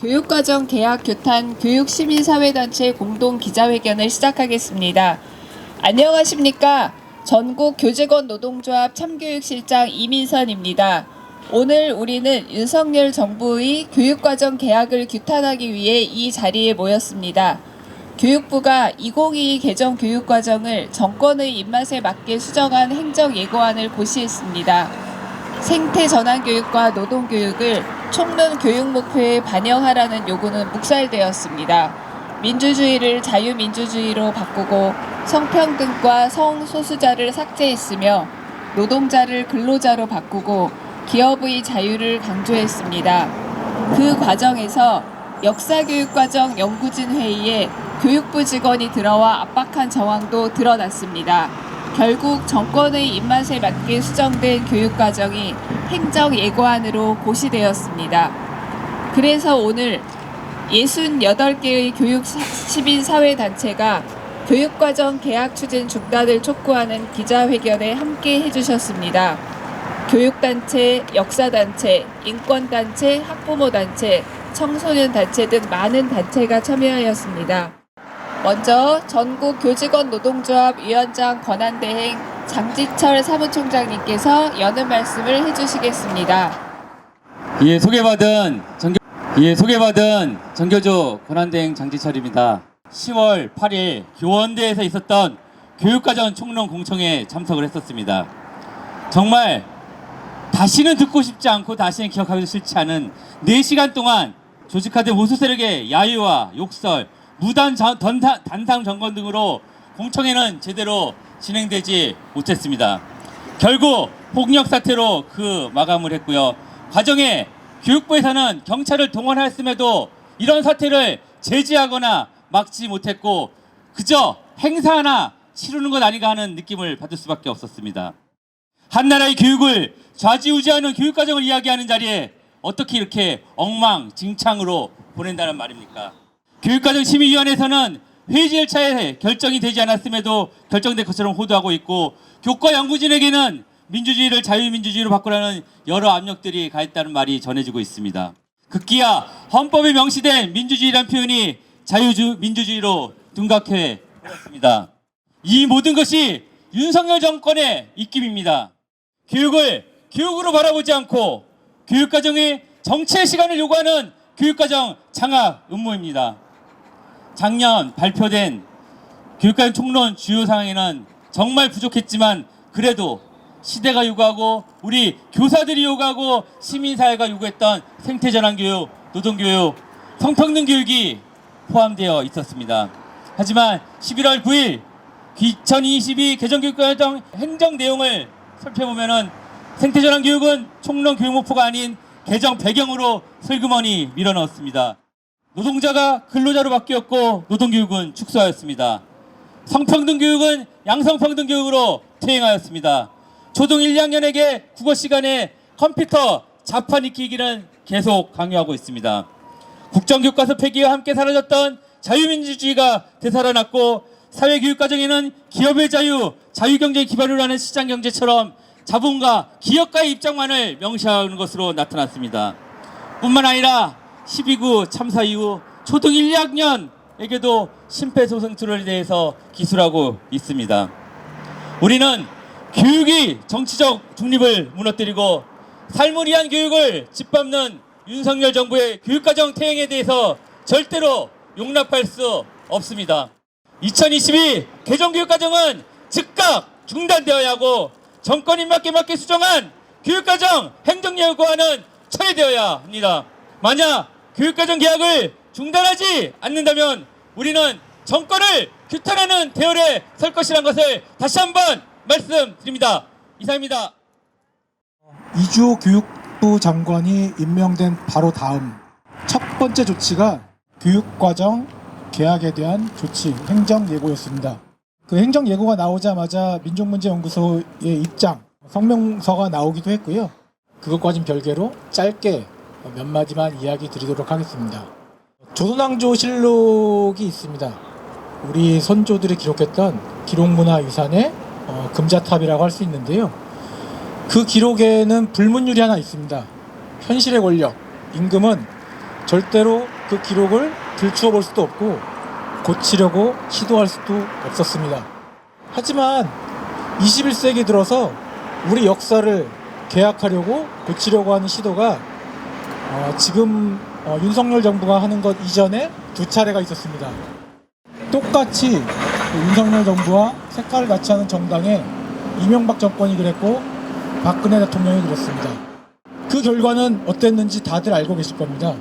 교육과정 계약 규탄 교육시민사회단체 공동기자회견을 시작하겠습니다. 안녕하십니까? 전국 교직원 노동조합 참교육실장 이민선입니다. 오늘 우리는 윤석열 정부의 교육과정 계약을 규탄하기 위해 이 자리에 모였습니다. 교육부가 2022 개정 교육과정을 정권의 입맛에 맞게 수정한 행정예고안을 고시했습니다. 생태전환교육과 노동교육을 총론 교육 목표에 반영하라는 요구는 묵살되었습니다. 민주주의를 자유민주주의로 바꾸고 성평등과 성소수자를 삭제했으며 노동자를 근로자로 바꾸고 기업의 자유를 강조했습니다. 그 과정에서 역사교육과정 연구진 회의에 교육부 직원이 들어와 압박한 정황도 드러났습니다. 결국 정권의 입맛에 맞게 수정된 교육과정이 행정예고안으로 고시되었습니다. 그래서 오늘 68개의 교육시민사회단체가 교육과정 계약 추진 중단을 촉구하는 기자회견에 함께 해주셨습니다. 교육단체, 역사단체, 인권단체, 학부모단체, 청소년단체 등 많은 단체가 참여하였습니다. 먼저 전국 교직원 노동조합 위원장 권한대행 장지철 사무총장님께서 여는 말씀을 해주시겠습니다. 소개받은 정교조 권한대행 장지철입니다. 10월 8일 교원대에서 있었던 교육과정 총론 공청회에 참석을 했었습니다. 정말 다시는 듣고 싶지 않고 다시는 기억하기도 싫지 않은 4시간 동안 조직화된 보수 세력의 야유와 욕설, 무단 단상 점거 등으로 공청회는 제대로 진행되지 못했습니다. 결국 폭력 사태로 그 마감을 했고요. 과정에 교육부에서는 경찰을 동원했음에도 이런 사태를 제지하거나 막지 못했고 그저 행사 하나 치르는 것 아닌가 하는 느낌을 받을 수밖에 없었습니다. 한나라의 교육을 좌지우지하는 교육과정을 이야기하는 자리에 어떻게 이렇게 엉망진창으로 보낸다는 말입니까? 교육과정심의위원회에서는 회의 절차에 결정이 되지 않았음에도 결정된 것처럼 호도하고 있고 교과 연구진에게는 민주주의를 자유민주주의로 바꾸라는 여러 압력들이 가했다는 말이 전해지고 있습니다. 급기야 헌법에 명시된 민주주의란 표현이 자유민주주의로 둔갑해 버렸습니다. 이 모든 것이 윤석열 정권의 입김입니다. 교육을 교육으로 바라보지 않고 교육과정의 정체 시간을 요구하는 교육과정 장악 음모입니다. 작년 발표된 교육과정 총론 주요 사항에는 정말 부족했지만 그래도 시대가 요구하고 우리 교사들이 요구하고 시민사회가 요구했던 생태전환교육, 노동교육, 성평등 교육이 포함되어 있었습니다. 하지만 11월 9일 2022 개정교육과정 행정 내용을 살펴보면은 생태전환교육은 총론 교육 목표가 아닌 개정 배경으로 슬그머니 밀어넣었습니다. 노동자가 근로자로 바뀌었고 노동교육은 축소하였습니다. 성평등 교육은 양성평등 교육으로 퇴행하였습니다. 초등 1, 2학년에게 국어 시간에 컴퓨터 자판 익히기는 계속 강요하고 있습니다. 국정교과서 폐기와 함께 사라졌던 자유민주주의가 되살아났고 사회교육과정에는 기업의 자유, 자유경제 기반으로 하는 시장경제처럼 자본가, 기업가의 입장만을 명시하는 것으로 나타났습니다. 뿐만 아니라 12구 참사 이후 초등 1, 2학년에게도 심폐소생술에 대해서 기술하고 있습니다. 우리는 교육이 정치적 중립을 무너뜨리고 삶을 위한 교육을 짓밟는 윤석열 정부의 교육과정 퇴행에 대해서 절대로 용납할 수 없습니다. 2022 개정교육과정은 즉각 중단되어야 하고 정권 입맛에 맞게 수정한 교육과정 행정예고안은 철회되어야 합니다. 만약 교육과정 계약을 중단하지 않는다면 우리는 정권을 규탄하는 대열에 설 것이라는 것을 다시 한번 말씀드립니다. 이상입니다. 이주호 교육부 장관이 임명된 바로 다음 첫 번째 조치가 교육과정 계약에 대한 조치, 행정예고였습니다. 그 행정예고가 나오자마자 민족문제연구소의 입장, 성명서가 나오기도 했고요. 그것과는 별개로 짧게 몇 마디만 이야기 드리도록 하겠습니다. 조선왕조실록이 있습니다. 우리 선조들이 기록했던 기록문화유산의 금자탑이라고 할 수 있는데요. 그 기록에는 불문율이 하나 있습니다. 현실의 권력, 임금은 절대로 그 기록을 들추어 볼 수도 없고 고치려고 시도할 수도 없었습니다. 하지만 21세기 들어서 우리 역사를 계약하려고 고치려고 하는 시도가 지금 윤석열 정부가 하는 것 이전에 두 차례가 있었습니다. 똑같이 윤석열 정부와 색깔을 같이 하는 정당에 이명박 정권이 그랬고 박근혜 대통령이 그랬습니다. 그 결과는 어땠는지 다들 알고 계실 겁니다.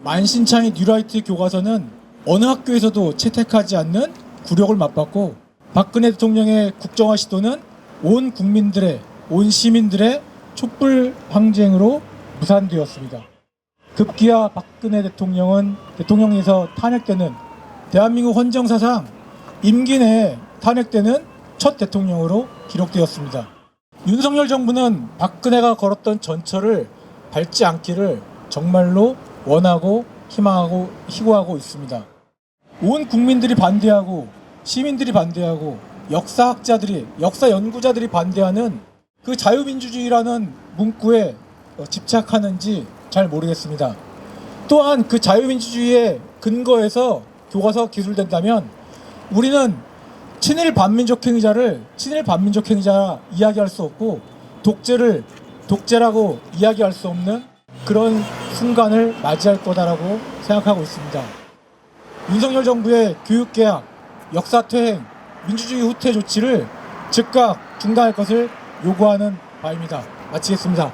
만신창이 뉴라이트 교과서는 어느 학교에서도 채택하지 않는 굴욕을 맛봤고, 박근혜 대통령의 국정화 시도는 온 국민들의, 온 시민들의 촛불 항쟁으로 무산되었습니다. 급기야 박근혜 대통령은 대통령에서 탄핵되는 대한민국 헌정사상 임기 내에 탄핵되는 첫 대통령으로 기록되었습니다. 윤석열 정부는 박근혜가 걸었던 전철을 밟지 않기를 정말로 원하고 희망하고 희구하고 있습니다. 온 국민들이 반대하고 시민들이 반대하고 역사학자들이, 역사 연구자들이 반대하는 그 자유민주주의라는 문구에 집착하는지 잘 모르겠습니다. 또한 그 자유민주주의의 근거에서 교과서 기술된다면 우리는 친일 반민족 행위자를 친일 반민족 행위자 이야기할 수 없고 독재를 독재라고 이야기할 수 없는 그런 순간을 맞이할 거다라고 생각하고 있습니다. 윤석열 정부의 교육개혁, 역사퇴행, 민주주의 후퇴 조치를 즉각 중단할 것을 요구하는 바입니다. 마치겠습니다.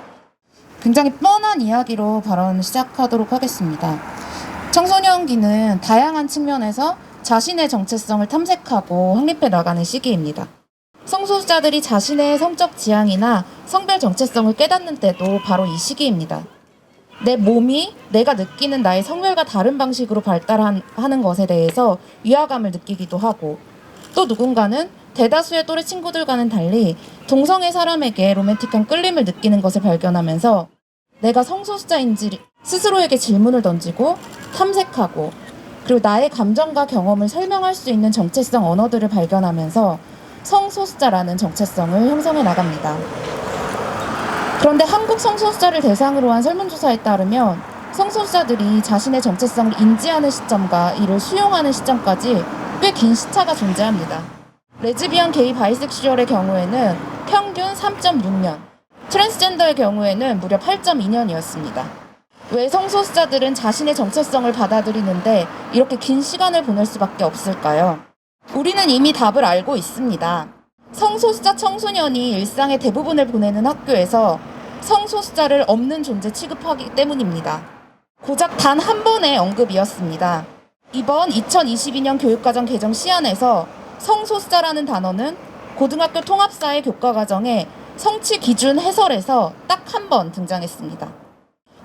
굉장히 뻔한 이야기로 발언을 시작하도록 하겠습니다. 청소년기는 다양한 측면에서 자신의 정체성을 탐색하고 확립해 나가는 시기입니다. 성소수자들이 자신의 성적 지향이나 성별 정체성을 깨닫는 때도 바로 이 시기입니다. 내 몸이 내가 느끼는 나의 성별과 다른 방식으로 발달하는 것에 대해서 위화감을 느끼기도 하고, 또 누군가는 대다수의 또래 친구들과는 달리 동성애 사람에게 로맨틱한 끌림을 느끼는 것을 발견하면서 내가 성소수자인지 스스로에게 질문을 던지고 탐색하고, 그리고 나의 감정과 경험을 설명할 수 있는 정체성 언어들을 발견하면서 성소수자라는 정체성을 형성해 나갑니다. 그런데 한국 성소수자를 대상으로 한 설문조사에 따르면 성소수자들이 자신의 정체성을 인지하는 시점과 이를 수용하는 시점까지 꽤 긴 시차가 존재합니다. 레즈비언, 게이, 바이섹슈얼의 경우에는 평균 3.6년, 트랜스젠더의 경우에는 무려 8.2년이었습니다. 왜 성소수자들은 자신의 정체성을 받아들이는데 이렇게 긴 시간을 보낼 수밖에 없을까요? 우리는 이미 답을 알고 있습니다. 성소수자 청소년이 일상의 대부분을 보내는 학교에서 성소수자를 없는 존재 취급하기 때문입니다. 고작 단 한 번의 언급이었습니다. 이번 2022년 교육과정 개정 시안에서 성소수자라는 단어는 고등학교 통합사회 교과과정에 성취 기준 해설에서 딱 한 번 등장했습니다.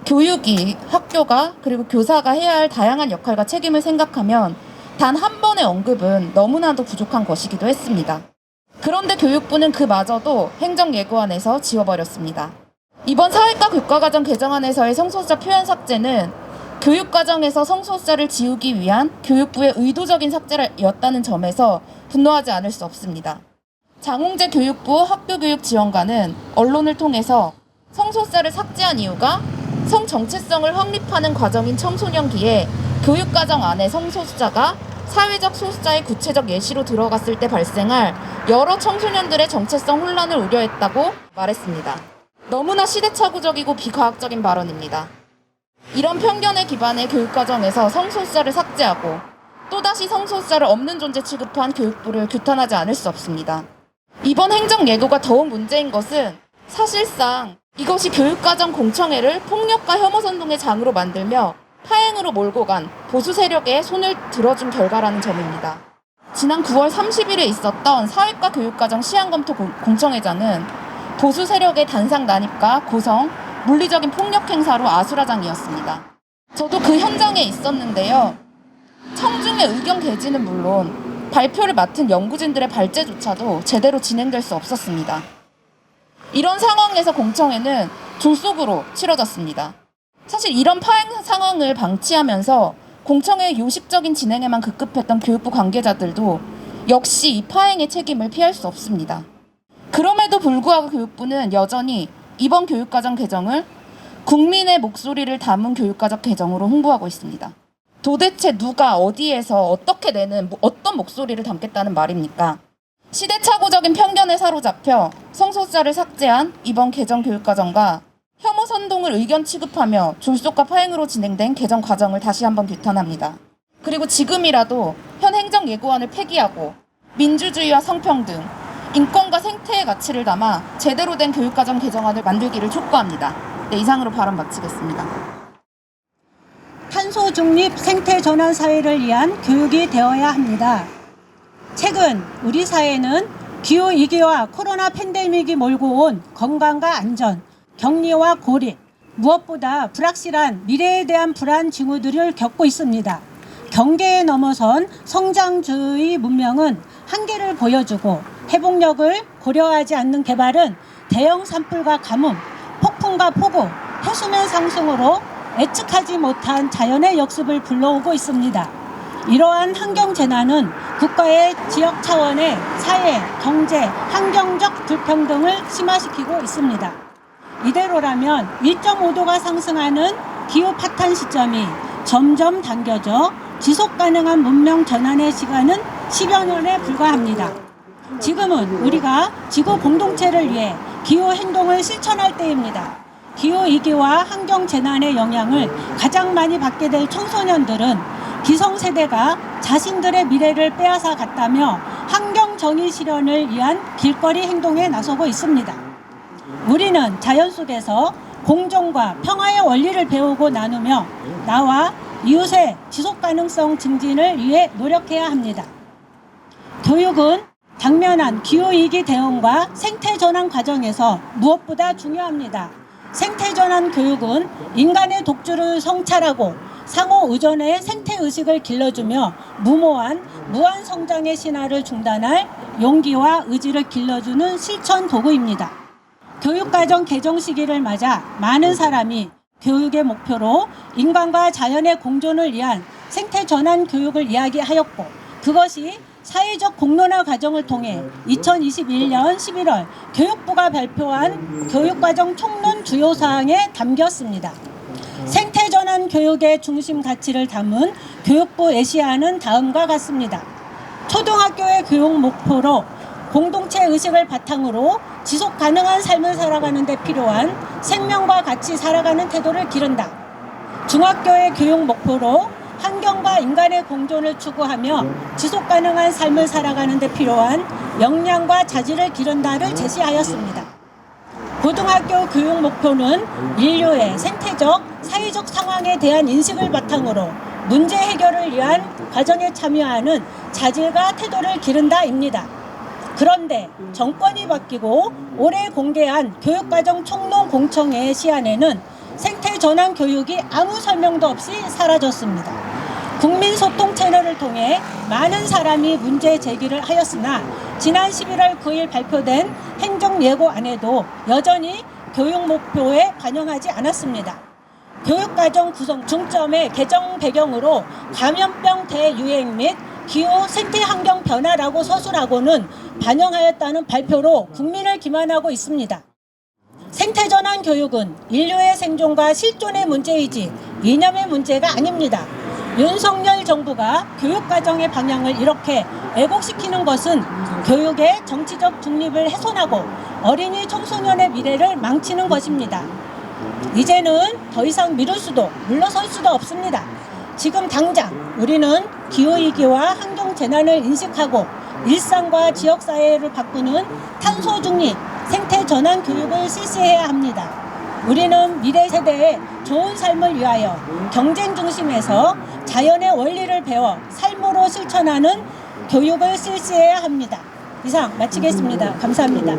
교육이, 학교가, 그리고 교사가 해야 할 다양한 역할과 책임을 생각하면 단 한 번의 언급은 너무나도 부족한 것이기도 했습니다. 그런데 교육부는 그마저도 행정예고안에서 지워버렸습니다. 이번 사회과 교과과정 개정안에서의 성소수자 표현 삭제는 교육과정에서 성소수자를 지우기 위한 교육부의 의도적인 삭제였다는 점에서 분노하지 않을 수 없습니다. 장홍재 교육부 학교교육지원관은 언론을 통해서 성소수자를 삭제한 이유가 성정체성을 확립하는 과정인 청소년기에 교육과정 안에 성소수자가 사회적 소수자의 구체적 예시로 들어갔을 때 발생할 여러 청소년들의 정체성 혼란을 우려했다고 말했습니다. 너무나 시대착오적이고 비과학적인 발언입니다. 이런 편견에 기반해 교육과정에서 성소수자를 삭제하고 또다시 성소수자를 없는 존재 취급한 교육부를 규탄하지 않을 수 없습니다. 이번 행정예고가 더욱 문제인 것은 사실상 이것이 교육과정 공청회를 폭력과 혐오 선동의 장으로 만들며 파행으로 몰고 간 보수 세력의 손을 들어준 결과라는 점입니다. 지난 9월 30일에 있었던 사회과 교육과정 시안검토 공청회장은 보수 세력의 단상 난입과 고성, 물리적인 폭력 행사로 아수라장이었습니다. 저도 그 현장에 있었는데요. 청중의 의견 개진은 물론 발표를 맡은 연구진들의 발제조차도 제대로 진행될 수 없었습니다. 이런 상황에서 공청회는 졸속으로 치러졌습니다. 사실 이런 파행 상황을 방치하면서 공청회의 요식적인 진행에만 급급했던 교육부 관계자들도 역시 이 파행의 책임을 피할 수 없습니다. 그럼에도 불구하고 교육부는 여전히 이번 교육과정 개정을 국민의 목소리를 담은 교육과정 개정으로 홍보하고 있습니다. 도대체 누가 어디에서 어떻게 내는 어떤 목소리를 담겠다는 말입니까? 시대착오적인 편견에 사로잡혀 성소수자를 삭제한 이번 개정 교육과정과 혐오 선동을 의견 취급하며 졸속과 파행으로 진행된 개정 과정을 다시 한번 비탄합니다. 그리고 지금이라도 현 행정예고안을 폐기하고 민주주의와 성평등, 인권과 생태의 가치를 담아 제대로 된 교육과정 개정안을 만들기를 촉구합니다. 네, 이상으로 발언 마치겠습니다. 탄소 중립 생태 전환 사회를 위한 교육이 되어야 합니다. 최근 우리 사회는 기후 위기와 코로나 팬데믹이 몰고 온 건강과 안전, 격리와 고립, 무엇보다 불확실한 미래에 대한 불안 징후들을 겪고 있습니다. 경계에 넘어선 성장주의 문명은 한계를 보여주고 회복력을 고려하지 않는 개발은 대형 산불과 가뭄, 폭풍과 폭우, 해수면 상승으로 예측하지 못한 자연의 역습을 불러오고 있습니다. 이러한 환경재난은 국가의 지역 차원의 사회, 경제, 환경적 불평등을 심화시키고 있습니다. 이대로라면 1.5도가 상승하는 기후 파탄 시점이 점점 당겨져 지속가능한 문명 전환의 시간은 10여 년에 불과합니다. 지금은 우리가 지구 공동체를 위해 기후 행동을 실천할 때입니다. 기후 위기와 환경 재난의 영향을 가장 많이 받게 될 청소년들은 기성세대가 자신들의 미래를 빼앗아 갔다며 환경 정의 실현을 위한 길거리 행동에 나서고 있습니다. 우리는 자연 속에서 공존과 평화의 원리를 배우고 나누며 나와 이웃의 지속 가능성 증진을 위해 노력해야 합니다. 교육은 당면한 기후위기 대응과 생태전환 과정에서 무엇보다 중요합니다. 생태전환 교육은 인간의 독주를 성찰하고 상호 의존의 생태의식을 길러주며 무모한 무한성장의 신화를 중단할 용기와 의지를 길러주는 실천 도구입니다. 교육과정 개정 시기를 맞아 많은 사람이 교육의 목표로 인간과 자연의 공존을 위한 생태전환 교육을 이야기하였고, 그것이 사회적 공론화 과정을 통해 2021년 11월 교육부가 발표한 교육과정 총론 주요 사항에 담겼습니다. 생태전환 교육의 중심 가치를 담은 교육부 예시안은 다음과 같습니다. 초등학교의 교육 목표로 공동체 의식을 바탕으로 지속 가능한 삶을 살아가는 데 필요한 생명과 같이 살아가는 태도를 기른다. 중학교의 교육 목표로 환경과 인간의 공존을 추구하며 지속 가능한 삶을 살아가는 데 필요한 역량과 자질을 기른다를 제시하였습니다. 고등학교 교육 목표는 인류의 생태적, 사회적 상황에 대한 인식을 바탕으로 문제 해결을 위한 과정에 참여하는 자질과 태도를 기른다입니다. 그런데 정권이 바뀌고 올해 공개한 교육과정 총론 공청회 시안에는 생태전환 교육이 아무 설명도 없이 사라졌습니다. 국민소통 채널을 통해 많은 사람이 문제 제기를 하였으나 지난 11월 9일 발표된 행정예고안에도 여전히 교육 목표에 반영하지 않았습니다. 교육과정 구성 중점의 개정 배경으로 감염병 대유행 및 기후 생태환경 변화라고 서술하고는 반영하였다는 발표로 국민을 기만하고 있습니다. 생태전환 교육은 인류의 생존과 실존의 문제이지 이념의 문제가 아닙니다. 윤석열 정부가 교육과정의 방향을 이렇게 왜곡시키는 것은 교육의 정치적 중립을 훼손하고 어린이 청소년의 미래를 망치는 것입니다. 이제는 더 이상 미룰 수도 물러설 수도 없습니다. 지금 당장 우리는 기후위기와 환경재난을 인식하고 일상과 지역사회를 바꾸는 탄소중립, 생태전환 교육을 실시해야 합니다. 우리는 미래 세대의 좋은 삶을 위하여 경쟁 중심에서 자연의 원리를 배워 삶으로 실천하는 교육을 실시해야 합니다. 이상 마치겠습니다. 감사합니다.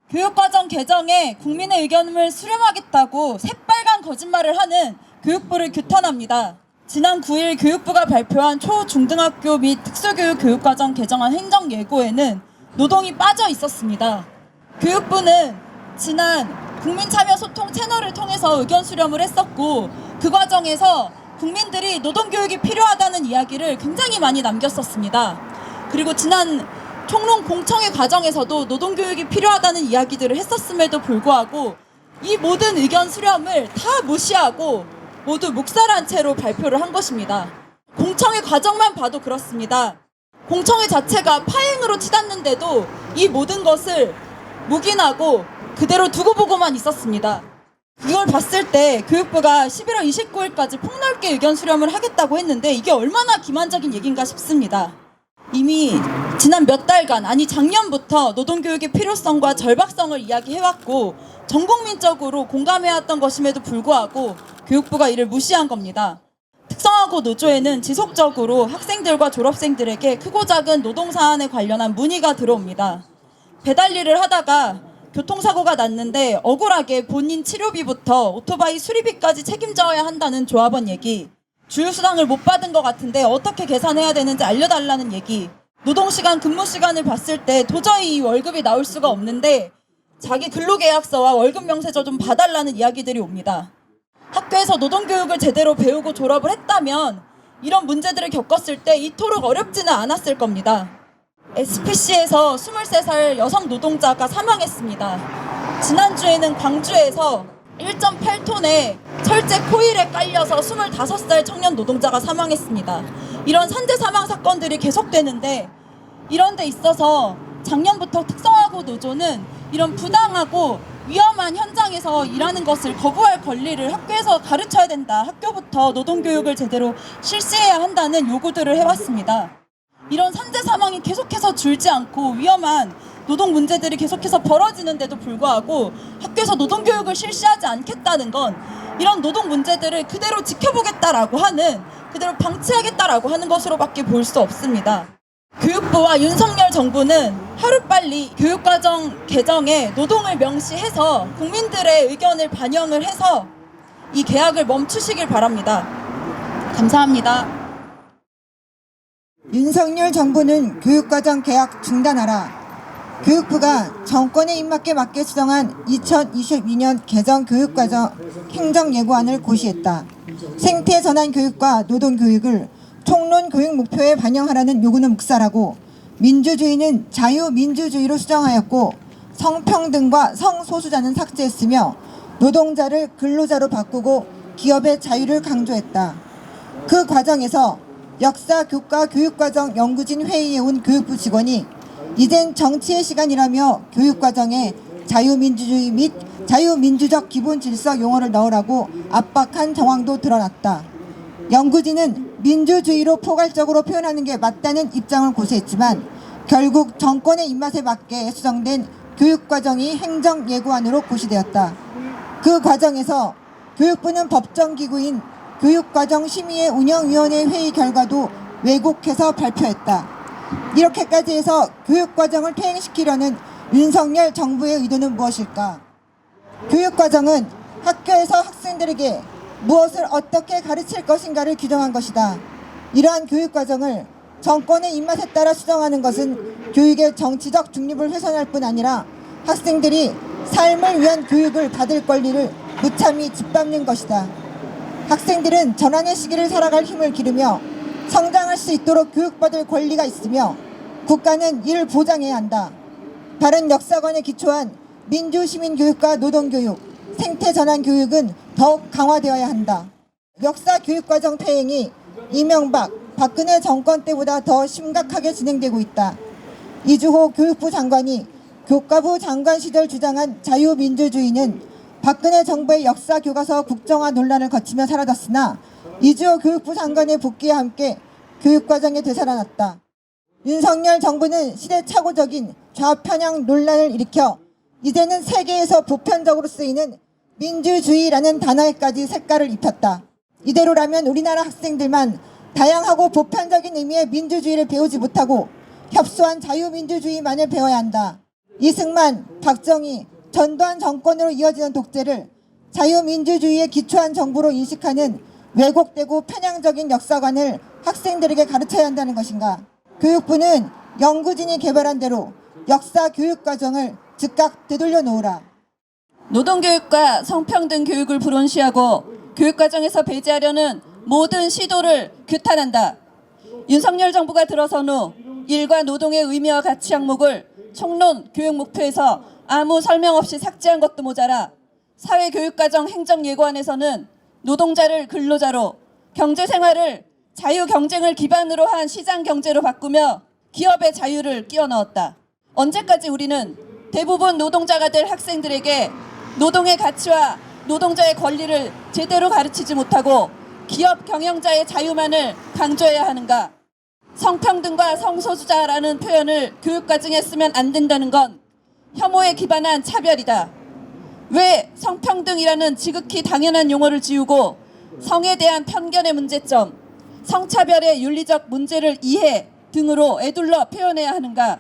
교육과정 개정에 국민의 의견을 수렴하겠다고 새빨간 거짓말을 하는 교육부를 규탄합니다. 지난 9일 교육부가 발표한 초중등학교 및 특수교육 교육과정 개정안 행정예고에는 노동이 빠져 있었습니다. 교육부는 지난 국민참여소통 채널을 통해서 의견 수렴을 했었고, 그 과정에서 국민들이 노동교육이 필요하다는 이야기를 굉장히 많이 남겼었습니다. 그리고 지난 총론 공청회 과정에서도 노동교육이 필요하다는 이야기들을 했었음에도 불구하고 이 모든 의견 수렴을 다 무시하고 모두 묵살한 채로 발표를 한 것입니다. 공청회 과정만 봐도 그렇습니다. 공청회 자체가 파행으로 치닫는데도 이 모든 것을 묵인하고 그대로 두고 보고만 있었습니다. 이걸 봤을 때 교육부가 11월 29일까지 폭넓게 의견 수렴을 하겠다고 했는데 이게 얼마나 기만적인 얘기인가 싶습니다. 이미 지난 몇 달간, 아니 작년부터 노동교육의 필요성과 절박성을 이야기해왔고 전국민적으로 공감해왔던 것임에도 불구하고 교육부가 이를 무시한 겁니다. 특성화고 노조에는 지속적으로 학생들과 졸업생들에게 크고 작은 노동 사안에 관련한 문의가 들어옵니다. 배달 일을 하다가 교통사고가 났는데 억울하게 본인 치료비부터 오토바이 수리비까지 책임져야 한다는 조합원 얘기, 주휴수당을 못 받은 것 같은데 어떻게 계산해야 되는지 알려달라는 얘기, 노동시간 근무시간을 봤을 때 도저히 이 월급이 나올 수가 없는데 자기 근로계약서와 월급 명세서 좀 봐달라는 이야기들이 옵니다. 학교에서 노동교육을 제대로 배우고 졸업을 했다면 이런 문제들을 겪었을 때 이토록 어렵지는 않았을 겁니다. SPC에서 23살 여성 노동자가 사망했습니다. 지난주에는 광주에서 1.8톤의 철제 코일에 깔려서 25살 청년 노동자가 사망했습니다. 이런 산재 사망 사건들이 계속되는데 이런 데 있어서 작년부터 특성화고 노조는 이런 부당하고 위험한 현장에서 일하는 것을 거부할 권리를 학교에서 가르쳐야 된다. 학교부터 노동교육을 제대로 실시해야 한다는 요구들을 해왔습니다. 이런 산재 사망이 계속해서 줄지 않고 위험한 노동 문제들이 계속해서 벌어지는데도 불구하고 학교에서 노동교육을 실시하지 않겠다는 건 이런 노동 문제들을 그대로 지켜보겠다라고 하는, 그대로 방치하겠다라고 하는 것으로밖에 볼 수 없습니다. 교육부와 윤석열 정부는 하루빨리 교육과정 개정에 노동을 명시해서 국민들의 의견을 반영을 해서 이 개혁을 멈추시길 바랍니다. 감사합니다. 윤석열 정부는 교육과정 개혁 중단하라. 교육부가 정권의 입맛에 맞게 수정한 2022년 개정 교육과정 행정예고안을 고시했다. 생태 전환 교육과 노동 교육을 총론 교육 목표에 반영하라는 요구는 묵살하고 민주주의는 자유민주주의로 수정하였고 성평등과 성소수자는 삭제했으며 노동자를 근로자로 바꾸고 기업의 자유를 강조했다. 그 과정에서 역사 교과 교육과정 연구진 회의에 온 교육부 직원이 이젠 정치의 시간이라며 교육과정에 자유민주주의 및 자유민주적 기본 질서 용어를 넣으라고 압박한 정황도 드러났다. 연구진은 민주주의로 포괄적으로 표현하는 게 맞다는 입장을 고수했지만 결국 정권의 입맛에 맞게 수정된 교육과정이 행정예고안으로 고시되었다. 그 과정에서 교육부는 법정기구인 교육과정심의회 운영위원회 회의 결과도 왜곡해서 발표했다. 이렇게까지 해서 교육과정을 퇴행시키려는 윤석열 정부의 의도는 무엇일까? 교육과정은 학교에서 학생들에게 무엇을 어떻게 가르칠 것인가를 규정한 것이다. 이러한 교육과정을 정권의 입맛에 따라 수정하는 것은 교육의 정치적 중립을 훼손할 뿐 아니라 학생들이 삶을 위한 교육을 받을 권리를 무참히 짓밟는 것이다. 학생들은 전환의 시기를 살아갈 힘을 기르며 성장할 수 있도록 교육받을 권리가 있으며 국가는 이를 보장해야 한다. 바른 역사관에 기초한 민주시민교육과 노동교육, 생태전환교육은 더욱 강화되어야 한다. 역사 교육과정 퇴행이 이명박, 박근혜 정권 때보다 더 심각하게 진행되고 있다. 이주호 교육부 장관이 교과부 장관 시절 주장한 자유민주주의는 박근혜 정부의 역사 교과서 국정화 논란을 거치며 사라졌으나 이주호 교육부 장관의 복귀와 함께 교육과정에 되살아났다. 윤석열 정부는 시대착오적인 좌편향 논란을 일으켜 이제는 세계에서 보편적으로 쓰이는 민주주의라는 단어에까지 색깔을 입혔다. 이대로라면 우리나라 학생들만 다양하고 보편적인 의미의 민주주의를 배우지 못하고 협소한 자유민주주의만을 배워야 한다. 이승만, 박정희, 전두환 정권으로 이어지는 독재를 자유민주주의에 기초한 정부로 인식하는 왜곡되고 편향적인 역사관을 학생들에게 가르쳐야 한다는 것인가? 교육부는 연구진이 개발한 대로 역사 교육과정을 즉각 되돌려 놓으라. 노동교육과 성평등 교육을 불온시하고 교육과정에서 배제하려는 모든 시도를 규탄한다. 윤석열 정부가 들어선 후 일과 노동의 의미와 가치 항목을 총론 교육 목표에서 아무 설명 없이 삭제한 것도 모자라 사회교육과정 행정예고안에서는 노동자를 근로자로, 경제생활을 자유경쟁을 기반으로 한 시장경제로 바꾸며 기업의 자유를 끼워 넣었다. 언제까지 우리는 대부분 노동자가 될 학생들에게 노동의 가치와 노동자의 권리를 제대로 가르치지 못하고 기업 경영자의 자유만을 강조해야 하는가? 성평등과 성소수자라는 표현을 교육과정에 쓰면 안 된다는 건 혐오에 기반한 차별이다. 왜 성평등이라는 지극히 당연한 용어를 지우고 성에 대한 편견의 문제점, 성차별의 윤리적 문제를 이해 등으로 에둘러 표현해야 하는가?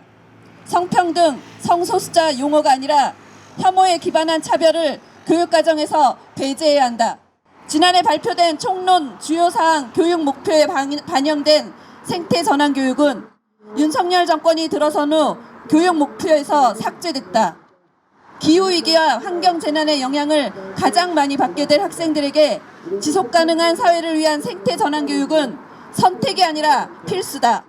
성평등, 성소수자 용어가 아니라 혐오에 기반한 차별을 교육과정에서 배제해야 한다. 지난해 발표된 총론 주요 사항 교육 목표에 반영된 생태 전환 교육은 윤석열 정권이 들어선 후 교육 목표에서 삭제됐다. 기후위기와 환경재난의 영향을 가장 많이 받게 될 학생들에게 지속가능한 사회를 위한 생태 전환 교육은 선택이 아니라 필수다.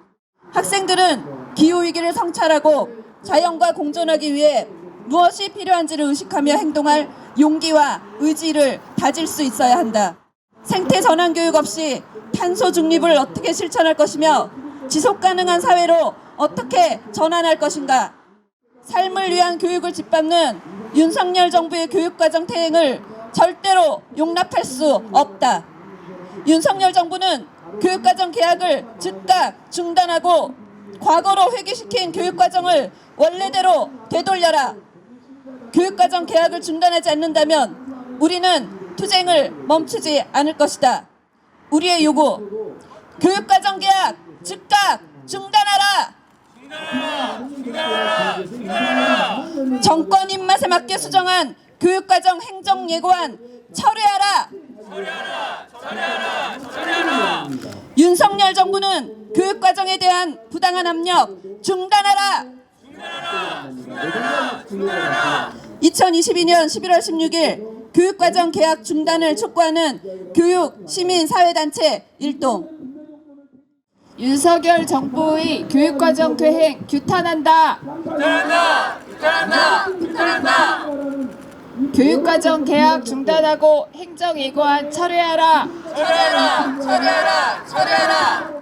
학생들은 기후위기를 성찰하고 자연과 공존하기 위해 무엇이 필요한지를 의식하며 행동할 용기와 의지를 다질 수 있어야 한다. 생태 전환 교육 없이 탄소 중립을 어떻게 실천할 것이며 지속가능한 사회로 어떻게 전환할 것인가? 삶을 위한 교육을 짓밟는 윤석열 정부의 교육과정 퇴행을 절대로 용납할 수 없다. 윤석열 정부는 교육과정 개혁을 즉각 중단하고 과거로 회귀시킨 교육과정을 원래대로 되돌려라. 교육과정 개혁을 중단하지 않는다면 우리는 투쟁을 멈추지 않을 것이다. 우리의 요구, 교육과정 개혁 즉각 중단하라. 정권 입맛에 맞게 수정한 교육과정 행정예고안 철회하라. 윤석열 정부는 교육과정에 대한 부당한 압력 중단하라. 2022년 11월 16일 교육과정 개혁 중단을 촉구하는 교육시민사회단체 일동. 윤석열 정부의 교육과정 퇴행 규탄한다. 교육과정 개혁 중단하고 행정예고안 철회하라. 철회하라.